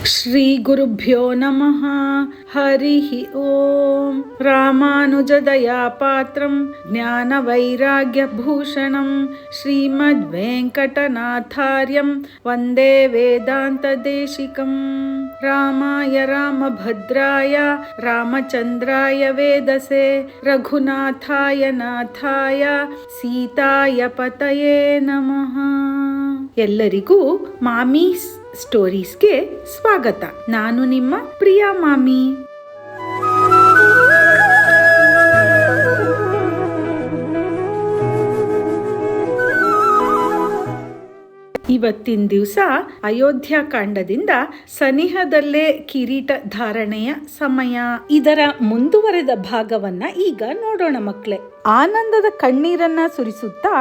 ಶ್ರೀ ಗುರುಭ್ಯೋ ನಮಃ. ಹರಿ ಓಂ. ರಾಮಾನುಜದಯಾ ಪಾತ್ರಂ ಜ್ಞಾನ ವೈರಾಗ್ಯ ಭೂಷಣಂ ಶ್ರೀಮದ್ ವೆಂಕಟನಾಥಾರ್ಯಂ ವಂದೇ ವೇದಾಂತ ದೇಶಿಕಂ. ರಾಮಾಯ ರಾಮಭದ್ರಾಯ ರಾಮಚಂದ್ರಾಯ ವೇದಸೆ ರಘುನಾಥಾಯ ನಾಥಾಯ ಸೀತಾಯ ಪತಯೇ ನಮಃ. ಎಲ್ಲರಿಗೂ ಮಾಮಿ ಸ್ಟೋರೀಸ್ಗೆ ಸ್ವಾಗತ. ನಾನು ನಿಮ್ಮ ಪ್ರಿಯಾ ಮಾಮಿ. ಇವತ್ತಿನ ದಿವಸ ಅಯೋಧ್ಯ ಕಾಂಡದಿಂದ ಸನಿಹದಲ್ಲೇ ಕಿರೀಟ ಧಾರಣೆಯ ಸಮಯ. ಇದರ ಮುಂದುವರೆದ ಭಾಗವನ್ನ ಈಗ ನೋಡೋಣ ಮಕ್ಕಳೇ. ಆನಂದದ ಕಣ್ಣೀರನ್ನ ಸುರಿಸುತ್ತಾ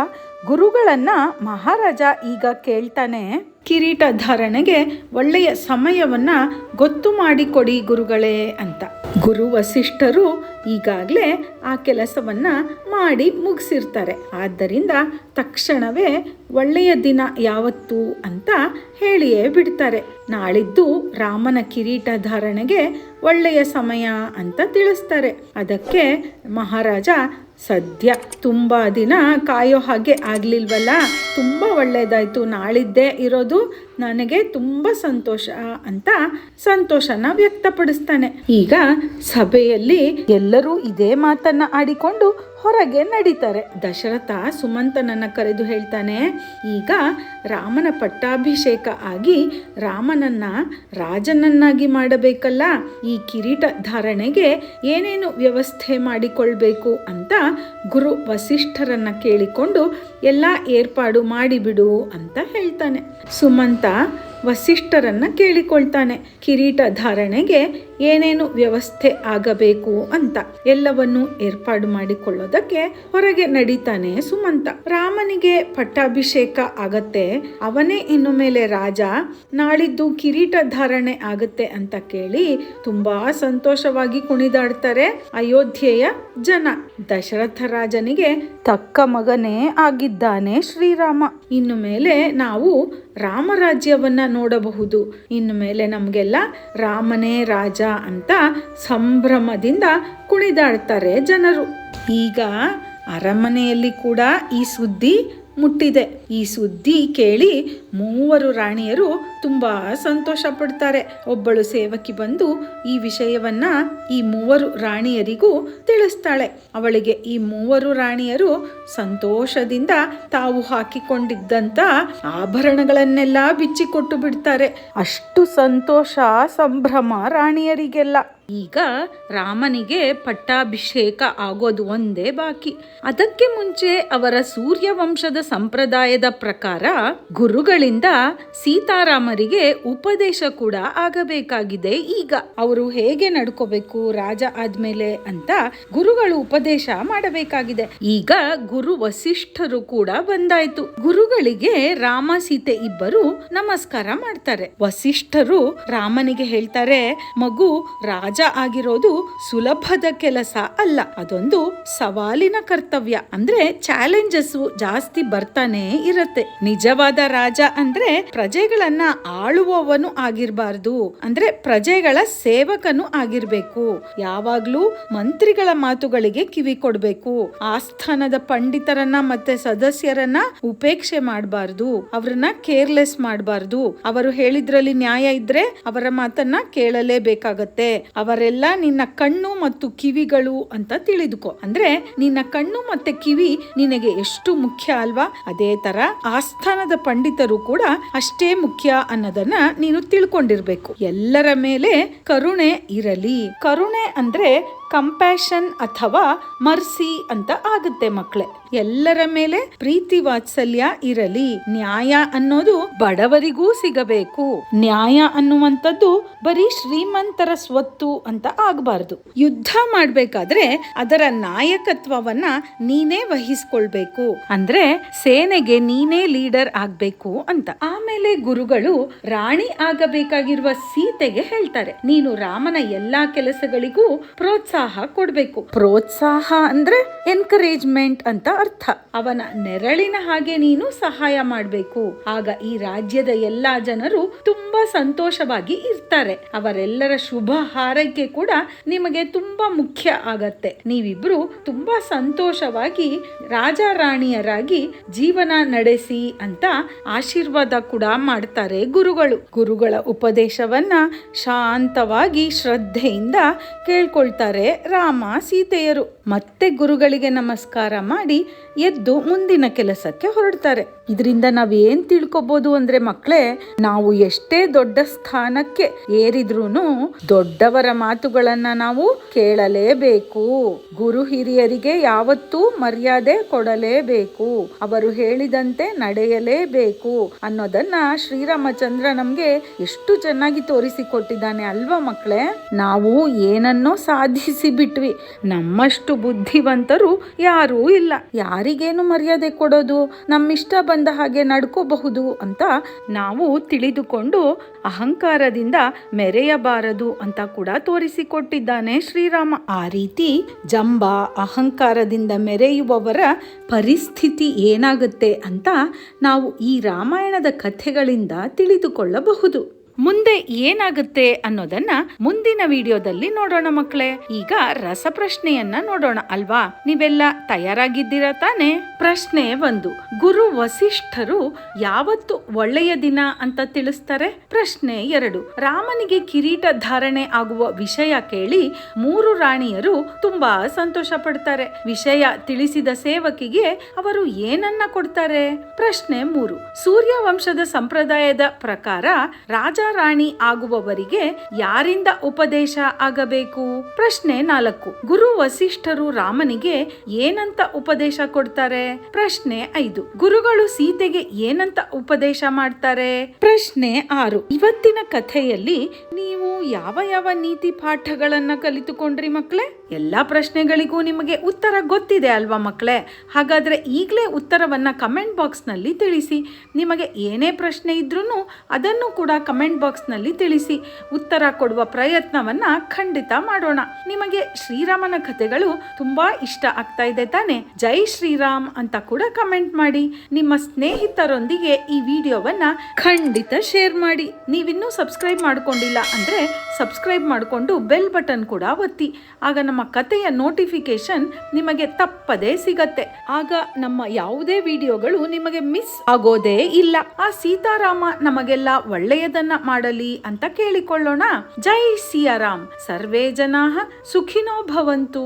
ಗುರುಗಳನ್ನ ಮಹಾರಾಜ ಈಗ ಕೇಳ್ತಾನೆ, ಕಿರೀಟ ಧಾರಣೆಗೆ ಒಳ್ಳೆಯ ಸಮಯವನ್ನ ಗೊತ್ತು ಮಾಡಿಕೊಡಿ ಗುರುಗಳೇ ಅಂತ. ಗುರು ವಸಿಷ್ಠರು ಈಗಾಗಲೇ ಆ ಕೆಲಸವನ್ನ ಮಾಡಿ ಮುಗಿಸಿರ್ತಾರೆ. ಆದ್ದರಿಂದ ತಕ್ಷಣವೇ ಒಳ್ಳೆಯ ದಿನ ಯಾವತ್ತು ಅಂತ ಹೇಳಿಯೇ ಬಿಡ್ತಾರೆ. ನಾಳಿದ್ದು ರಾಮನ ಕಿರೀಟ ಧಾರಣೆಗೆ ಒಳ್ಳೆಯ ಸಮಯ ಅಂತ ತಿಳಿಸ್ತಾರೆ. ಅದಕ್ಕೆ ಮಹಾರಾಜ, ಸದ್ಯ ತುಂಬ ದಿನ ಕಾಯೋ ಹಾಗೆ ಆಗ್ಲಿಲ್ವಲ್ಲ, ತುಂಬ ಒಳ್ಳೆಯದಾಯ್ತು, ನಾಳಿದ್ದೇ ಇರೋದು ನನಗೆ ತುಂಬ ಸಂತೋಷ ಅಂತ ಸಂತೋಷನ ವ್ಯಕ್ತಪಡಿಸ್ತಾನೆ. ಈಗ ಸಭೆಯಲ್ಲಿ ಎಲ್ಲರೂ ಇದೇ ಮಾತನ್ನ ಆಡಿಕೊಂಡು ಹೊರಗೆ ನಡೀತಾರೆ. ದಶರಥ ಸುಮಂತನನ್ನ ಕರೆದು ಹೇಳ್ತಾನೆ, ಈಗ ರಾಮನ ಪಟ್ಟಾಭಿಷೇಕ ಆಗಿ ರಾಮನನ್ನ ರಾಜನನ್ನಾಗಿ ಮಾಡಬೇಕಲ್ಲ, ಈ ಕಿರೀಟ ಧಾರಣೆಗೆ ಏನೇನು ವ್ಯವಸ್ಥೆ ಮಾಡಿಕೊಳ್ಬೇಕು ಅಂತ ಗುರು ವಸಿಷ್ಠರನ್ನ ಕೇಳಿಕೊಂಡು ಎಲ್ಲ ಏರ್ಪಾಡು ಮಾಡಿಬಿಡು ಅಂತ ಹೇಳ್ತಾನೆ. ಸುಮಂತ ವಸಿಷ್ಠರನ್ನ ಕೇಳಿಕೊಳ್ತಾನೆ, ಕಿರೀಟ ಧಾರಣೆಗೆ ಏನೇನು ವ್ಯವಸ್ಥೆ ಆಗಬೇಕು ಅಂತ ಎಲ್ಲವನ್ನು ಏರ್ಪಾಡು ಮಾಡಿಕೊಳ್ಳೋದಕ್ಕೆ ಹೊರಗೆ ನಡೀತಾನೆ ಸುಮಂತ. ರಾಮನಿಗೆ ಪಟ್ಟಾಭಿಷೇಕ ಆಗತ್ತೆ, ಅವನೇ ಇನ್ನು ಮೇಲೆ ರಾಜ, ನಾಳಿದ್ದು ಕಿರೀಟ ಧಾರಣೆ ಆಗತ್ತೆ ಅಂತ ಕೇಳಿ ತುಂಬಾ ಸಂತೋಷವಾಗಿ ಕುಣಿದಾಡ್ತಾರೆ ಅಯೋಧ್ಯೆಯ ಜನ. ದಶರಥ ರಾಜನಿಗೆ ತಕ್ಕ ಮಗನೇ ಆಗಿದ್ದಾನೆ ಶ್ರೀರಾಮ. ಇನ್ನು ಮೇಲೆ ನಾವು ರಾಮರಾಜ್ಯವನ್ನ ನೋಡಬಹುದು. ಇನ್ನು ಮೇಲೆ ನಮಗೆಲ್ಲ ರಾಮನೇ ರಾಜ ಅಂತ ಸಂಭ್ರಮದಿಂದ ಕುಣಿದಾಡ್ತಾರೆ ಜನರು. ಈಗ ಅರಮನೆಯಲ್ಲಿ ಕೂಡ ಈ ಸುದ್ದಿ ಮುಟ್ಟಿದೆ. ಈ ಸುದ್ದಿ ಕೇಳಿ ಮೂವರು ರಾಣಿಯರು ತುಂಬಾ ಸಂತೋಷ ಪಡ್ತಾರೆ. ಒಬ್ಬಳು ಸೇವಕಿ ಬಂದು ಈ ವಿಷಯವನ್ನ ಈ ಮೂವರು ರಾಣಿಯರಿಗೂ ತಿಳಿಸ್ತಾಳೆ. ಅವಳಿಗೆ ಈ ಮೂವರು ರಾಣಿಯರು ಸಂತೋಷದಿಂದ ತಾವು ಹಾಕಿಕೊಂಡಿದ್ದಂತ ಆಭರಣಗಳನ್ನೆಲ್ಲ ಬಿಚ್ಚಿಕೊಟ್ಟು ಬಿಡ್ತಾರೆ. ಅಷ್ಟು ಸಂತೋಷ ಸಂಭ್ರಮ ರಾಣಿಯರಿಗೆಲ್ಲ. ಈಗ ರಾಮನಿಗೆ ಪಟ್ಟಾಭಿಷೇಕ ಆಗೋದು ಒಂದೇ ಬಾಕಿ. ಅದಕ್ಕೆ ಮುಂಚೆ ಅವರ ಸೂರ್ಯವಂಶದ ಸಂಪ್ರದಾಯದ ಪ್ರಕಾರ ಗುರುಗಳಿಂದ ಸೀತಾರಾಮರಿಗೆ ಉಪದೇಶ ಕೂಡ ಆಗಬೇಕಾಗಿದೆ. ಈಗ ಅವರು ಹೇಗೆ ನಡ್ಕೋಬೇಕು ರಾಜ ಆದ್ಮೇಲೆ ಅಂತ ಗುರುಗಳು ಉಪದೇಶ ಮಾಡಬೇಕಾಗಿದೆ. ಈಗ ಗುರು ವಸಿಷ್ಠರು ಕೂಡ ಬಂದಾಯ್ತು. ಗುರುಗಳಿಗೆ ರಾಮ ಸೀತೆ ಇಬ್ಬರು ನಮಸ್ಕಾರ ಮಾಡ್ತಾರೆ. ವಸಿಷ್ಠರು ರಾಮನಿಗೆ ಹೇಳ್ತಾರೆ, ಮಗು, ರಾಜ ಆಗಿರೋದು ಸುಲಭದ ಕೆಲಸ ಅಲ್ಲ, ಅದೊಂದು ಸವಾಲಿನ ಕರ್ತವ್ಯ. ಅಂದ್ರೆ ಚಾಲೆಂಜಸ್ ಜಾಸ್ತಿ ಬರ್ತಾನೆ ಇರತ್ತೆ. ನಿಜವಾದ ರಾಜ ಅಂದ್ರೆ ಪ್ರಜೆಗಳನ್ನ ಆಳುವವನು ಆಗಿರ್ಬಾರ್ದು, ಅಂದ್ರೆ ಪ್ರಜೆಗಳ ಸೇವಕನು ಆಗಿರ್ಬೇಕು. ಯಾವಾಗ್ಲೂ ಮಂತ್ರಿಗಳ ಮಾತುಗಳಿಗೆ ಕಿವಿ ಕೊಡ್ಬೇಕು. ಆಸ್ಥಾನದ ಪಂಡಿತರನ್ನ ಮತ್ತೆ ಸದಸ್ಯರನ್ನ ಉಪೇಕ್ಷೆ ಮಾಡಬಾರ್ದು, ಅವ್ರನ್ನ ಕೇರ್ಲೆಸ್ ಮಾಡಬಾರ್ದು. ಅವರು ಹೇಳಿದ್ರಲ್ಲಿ ನ್ಯಾಯ ಇದ್ರೆ ಅವರ ಮಾತನ್ನ ಕೇಳಲೇಬೇಕಾಗತ್ತೆ. ಅವರೆಲ್ಲ ನಿನ್ನ ಕಣ್ಣು ಮತ್ತು ಕಿವಿಗಳು ಅಂತ ತಿಳಿದುಕೋ. ಅಂದ್ರೆ ನಿನ್ನ ಕಣ್ಣು ಮತ್ತೆ ಕಿವಿ ನಿನಗೆ ಎಷ್ಟು ಮುಖ್ಯ ಅಲ್ವಾ, ಅದೇ ತರ ಆಸ್ಥಾನದ ಪಂಡಿತರು ಕೂಡ ಅಷ್ಟೇ ಮುಖ್ಯ ಅನ್ನೋದನ್ನ ನೀನು ತಿಳ್ಕೊಂಡಿರ್ಬೇಕು. ಎಲ್ಲರ ಮೇಲೆ ಕರುಣೆ ಇರಲಿ. ಕರುಣೆ ಅಂದ್ರೆ ಕಂಪ್ಯಾಷನ್ ಅಥವಾ ಮರ್ಸಿ ಅಂತ ಆಗುತ್ತೆ ಮಕ್ಕಳೇ. ಎಲ್ಲರ ಮೇಲೆ ಪ್ರೀತಿ ವಾತ್ಸಲ್ಯ ಇರಲಿ. ನ್ಯಾಯ ಅನ್ನೋದು ಬಡವರಿಗೂ ಸಿಗಬೇಕು. ನ್ಯಾಯ ಅನ್ನುವಂಥದ್ದು ಬರೀ ಶ್ರೀಮಂತರ ಸ್ವತ್ತು ಅಂತ ಆಗಬಾರ್ದು. ಯುದ್ಧ ಮಾಡ್ಬೇಕಾದ್ರೆ ಅದರ ನಾಯಕತ್ವವನ್ನ ನೀನೇ ವಹಿಸ್ಕೊಳ್ಬೇಕು. ಅಂದ್ರೆ ಸೇನೆಗೆ ನೀನೇ ಲೀಡರ್ ಆಗ್ಬೇಕು ಅಂತ. ಆಮೇಲೆ ಗುರುಗಳು ರಾಣಿ ಆಗಬೇಕಾಗಿರುವ ಸೀತೆಗೆ ಹೇಳ್ತಾರೆ, ನೀನು ರಾಮನ ಎಲ್ಲಾ ಕೆಲಸಗಳಿಗೂ ಪ್ರೋತ್ಸಾಹ ಕೊಡ್ಬೇಕು. ಪ್ರೋತ್ಸಾಹ ಅಂದ್ರೆ ಎನ್ಕರೇಜ್ಮೆಂಟ್ ಅಂತ ಅರ್ಥ. ಅವನ ನೆರಳಿನ ಹಾಗೆ ನೀನು ಸಹಾಯ ಮಾಡಬೇಕು. ಆಗ ಈ ರಾಜ್ಯದ ಎಲ್ಲಾ ಜನರು ತುಂಬಾ ಸಂತೋಷವಾಗಿ ಇರ್ತಾರೆ. ಅವರೆಲ್ಲರ ಶುಭ ಹಾರೈಕೆ ಕೂಡ ನಿಮಗೆ ತುಂಬಾ ಮುಖ್ಯ ಆಗತ್ತೆ. ನೀವಿಬ್ರು ತುಂಬಾ ಸಂತೋಷವಾಗಿ ರಾಜ ರಾಣಿಯರಾಗಿ ಜೀವನ ನಡೆಸಿ ಅಂತ ಆಶೀರ್ವಾದ ಕೂಡ ಮಾಡ್ತಾರೆ ಗುರುಗಳು. ಗುರುಗಳ ಉಪದೇಶವನ್ನ ಶಾಂತವಾಗಿ ಶ್ರದ್ಧೆಯಿಂದ ಕೇಳ್ಕೊಳ್ತಾರೆ ರಾಮ ಸೀತೆಯರು. ಮತ್ತೆ ಗುರುಗಳಿಗೆ ನಮಸ್ಕಾರ ಮಾಡಿ ಎದ್ದು ಮುಂದಿನ ಕೆಲಸಕ್ಕೆ ಹೊರಡ್ತಾರೆ. ಇದರಿಂದ ನಾವೇನ್ ತಿಳ್ಕೊಬಹುದು ಅಂದ್ರೆ ಮಕ್ಕಳೇ, ನಾವು ಎಷ್ಟೇ ದೊಡ್ಡ ಸ್ಥಾನಕ್ಕೆ ಏರಿದ್ರೂನು ದೊಡ್ಡವರ ಮಾತುಗಳನ್ನ ನಾವು ಕೇಳಲೇಬೇಕು. ಗುರು ಹಿರಿಯರಿಗೆ ಯಾವತ್ತೂ ಮರ್ಯಾದೆ ಕೊಡಲೇಬೇಕು. ಅವರು ಹೇಳಿದಂತೆ ನಡೆಯಲೇಬೇಕು ಅನ್ನೋದನ್ನ ಶ್ರೀರಾಮಚಂದ್ರ ನಮ್ಗೆ ಎಷ್ಟು ಚೆನ್ನಾಗಿ ತೋರಿಸಿಕೊಟ್ಟಿದ್ದಾನೆ ಅಲ್ವಾ ಮಕ್ಕಳೇ. ನಾವು ಏನನ್ನೋ ಸಾಧಿಸಿ ಬಿಟ್ವಿ, ನಮ್ಮಷ್ಟು ಬುದ್ಧಿವಂತರು ಯಾರೂ ಇಲ್ಲ. ಯಾರಿಗೇನು ಮರ್ಯಾದೆ ಕೊಡೋದು, ನಮ್ಮಿಷ್ಟ ಬಂದ ಹಾಗೆ ನಡ್ಕೋಬಹುದು ಅಂತ ನಾವು ತಿಳಿದುಕೊಂಡು ಅಹಂಕಾರದಿಂದ ಮೆರೆಯಬಾರದು ಅಂತ ಕೂಡ ತೋರಿಸಿಕೊಟ್ಟಿದ್ದಾನೆ ಶ್ರೀರಾಮ. ಆ ರೀತಿ ಜಂಬ ಅಹಂಕಾರದಿಂದ ಮೆರೆಯುವವರ ಪರಿಸ್ಥಿತಿ ಏನಾಗುತ್ತೆ ಅಂತ ನಾವು ಈ ರಾಮಾಯಣದ ಕಥೆಗಳಿಂದ ತಿಳಿದುಕೊಳ್ಳಬಹುದು. ಮುಂದೆ ಏನಾಗುತ್ತೆ ಅನ್ನೋದನ್ನ ಮುಂದಿನ ವಿಡಿಯೋದಲ್ಲಿ ನೋಡೋಣ ಮಕ್ಕಳೇ. ಈಗ ರಸಪ್ರಶ್ನೆಯನ್ನ ನೋಡೋಣ ಅಲ್ವಾ. ನೀವೆಲ್ಲ ತಯಾರಾಗಿದ್ದೀರಾ ತಾನೆ? ಪ್ರಶ್ನೆ 1. ಗುರು ವಸಿಷ್ಠರು ಯಾವತ್ತು ಒಳ್ಳೆಯ ದಿನ ಅಂತ ತಿಳಿಸ್ತಾರೆ? ಪ್ರಶ್ನೆ 2. ರಾಮನಿಗೆ ಕಿರೀಟ ಧಾರಣೆ ಆಗುವ ವಿಷಯ ಕೇಳಿ 3 ರಾಣಿಯರು ತುಂಬಾ ಸಂತೋಷ ಪಡ್ತಾರೆ. ವಿಷಯ ತಿಳಿಸಿದ ಸೇವಕಿಗೆ ಅವರು ಏನನ್ನ ಕೊಡ್ತಾರೆ? ಪ್ರಶ್ನೆ 3. ಸೂರ್ಯವಂಶದ ಸಂಪ್ರದಾಯದ ಪ್ರಕಾರ ರಾಜ ರಾಣಿ ಆಗುವವರಿಗೆ ಯಾರಿಂದ ಉಪದೇಶ ಆಗಬೇಕು? ಪ್ರಶ್ನೆ 4. ಗುರು ವಸಿಷ್ಠರು ರಾಮನಿಗೆ ಏನಂತ ಉಪದೇಶ ಕೊಡ್ತಾರೆ? ಪ್ರಶ್ನೆ 5. ಗುರುಗಳು ಸೀತೆಗೆ ಏನಂತ ಉಪದೇಶ ಮಾಡ್ತಾರೆ? ಪ್ರಶ್ನೆ 6. ಇವತ್ತಿನ ಕಥೆಯಲ್ಲಿ ನೀವು ಯಾವ ಯಾವ ನೀತಿ ಪಾಠಗಳನ್ನ ಕಲಿತುಕೊಂಡ್ರಿ ಮಕ್ಕಳೇ? ಎಲ್ಲಾ ಪ್ರಶ್ನೆಗಳಿಗೂ ನಿಮಗೆ ಉತ್ತರ ಗೊತ್ತಿದೆ ಅಲ್ವಾ ಮಕ್ಕಳೇ? ಹಾಗಾದ್ರೆ ಈಗಲೇ ಉತ್ತರವನ್ನ ಕಮೆಂಟ್ ಬಾಕ್ಸ್ ನಲ್ಲಿ ತಿಳಿಸಿ. ನಿಮಗೆ ಏನೇ ಪ್ರಶ್ನೆ ಇದ್ರೂ ಅದನ್ನು ಕೂಡ ಕಮೆಂಟ್ ಬಾಕ್ಸ್ ನಲ್ಲಿ ತಿಳಿಸಿ. ಉತ್ತರ ಕೊಡುವ ಪ್ರಯತ್ನವನ್ನ ಖಂಡಿತ ಮಾಡೋಣ. ನಿಮಗೆ ಶ್ರೀರಾಮನ ಕಥೆಗಳು ತುಂಬಾ ಇಷ್ಟ ಆಗ್ತಾ ಇದೆ ತಾನೆ? ಜೈ ಶ್ರೀರಾಮ್ ಅಂತ ಕೂಡ ಕಮೆಂಟ್ ಮಾಡಿ. ನಿಮ್ಮ ಸ್ನೇಹಿತರೊಂದಿಗೆ ಈ ವಿಡಿಯೋವನ್ನ ಖಂಡಿತ ಶೇರ್ ಮಾಡಿ. ನೀವಿನ್ನೂ ಸಬ್ಸ್ಕ್ರೈಬ್ ಮಾಡ್ಕೊಂಡಿಲ್ಲ ಅಂದ್ರೆ ಸಬ್ಸ್ಕ್ರೈಬ್ ಮಾಡಿಕೊಂಡು ಬೆಲ್ ಬಟನ್ ಕೂಡ ಒತ್ತಿ. ಆಗ ನಮ್ಮ ಕಥೆಯ ನೋಟಿಫಿಕೇಶನ್ ನಿಮಗೆ ತಪ್ಪದೇ ಸಿಗತ್ತೆ. ಆಗ ನಮ್ಮ ಯಾವುದೇ ವಿಡಿಯೋಗಳು ನಿಮಗೆ ಮಿಸ್ ಆಗೋದೇ ಇಲ್ಲ. ಆ ಸೀತಾರಾಮ ನಮಗೆಲ್ಲ ಒಳ್ಳೆಯದನ್ನ ಮಾಡಲಿ ಅಂತ ಕೇಳಿಕೊಳ್ಳೋಣ. ಜೈ ಸಿಯಾರಾಮ್. ಸರ್ವೇ ಜನಾಃ ಸುಖಿನೋ ಭವಂತು.